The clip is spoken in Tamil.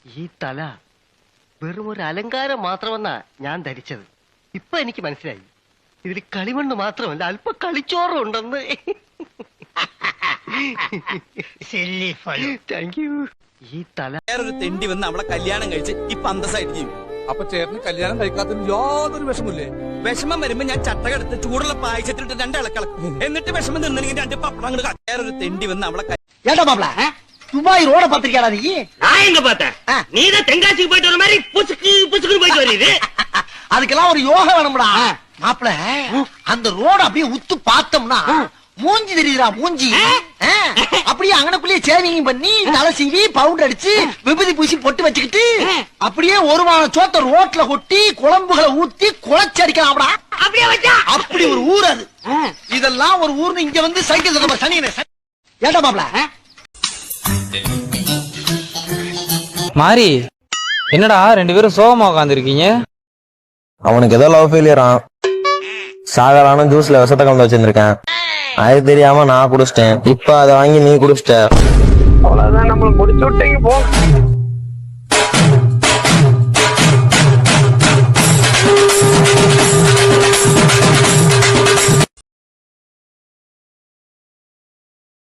ഈ തല വെറും ഒരു അലങ്കാരം മാത്രമെന്നാ ഞാൻ ധരിച്ചത്. ഇപ്പൊ എനിക്ക് മനസ്സിലായി ഇതിൽ കളിമണ്ണ് മാത്രമല്ല അല്പ കളിച്ചോറും ഉണ്ടെന്ന്. Thank you. ഈ തല വേറൊരു തെണ്ടി വന്ന് അവളെ കല്യാണം കഴിച്ച് ഇപ്പൊ അന്തസ്സായിട്ട് ചെയ്യും. അപ്പൊ ചേട്ടന് കല്യാണം കഴിക്കാത്തതിന് യാതൊരു വിഷമില്ലേ? വിഷമം വരുമ്പോ ഞാൻ ചട്ടകെടുത്ത് ചൂടുള്ള പായസത്തിലിട്ട് രണ്ടിളക്കളക്കും. എന്നിട്ട് വിഷമം നിന്നെങ്കിൽ രണ്ട് പപ്പടം അങ്ങോട്ട് വേറൊരു തെണ്ടി വന്ന് അവളെ ஏண்டா மாப்ள துபாய் ரோட பாத்திருக்கியாடா நீ? நான் எங்க பார்த்தேன்? நீதான் தென்காசிக்கு போயிட்டு வர மாதிரி புசுக்கு புசுக்குன்னு போயிட்டு வருது. அதுக்கெல்லாம் ஒரு யோகா வேணும்டா மாப்ள. அந்த ரோட அப்படியே உத்து பார்த்தோம்னா மூஞ்சி தெரியுதுடா மூஞ்சி. அப்படியே அங்கனக்குள்ளேயே சேவிங் பண்ணி தலை சீவி பவுடர் அடிச்சு விபூதி பூசி பொட்டு வச்சுக்கிட்டு அப்படியே ஒரு வாரம் சோத்த ரோட்ல கொட்டி குழம்புகளை ஊத்தி குழச்சி அடிக்கலாம்டா. அப்படியே வச்சா அப்படி ஒரு ஊர் அது. இதெல்லாம் ஒரு ஊர்னு இங்க வந்து சைக்கிள் சொல்ல சனியனே. ஏண்டா மாப்ள மாறி என்னடா ரெண்டு பேரும் சோகமா உட்காந்துருக்கீங்க? அவனுக்கு ஏதோ லவ் ஃபெயிலியரா, சாகரான ஜூஸ்ல விஷத்தை கலந்து வச்சிருந்திருக்கேன். அது தெரியாம நான் குடிச்சிட்டேன். இப்ப அதை வாங்கி நீ குடிச்சிட்ட. அவ்வளவுதான், நம்மள முடிச்சு விட்டீங்க போ.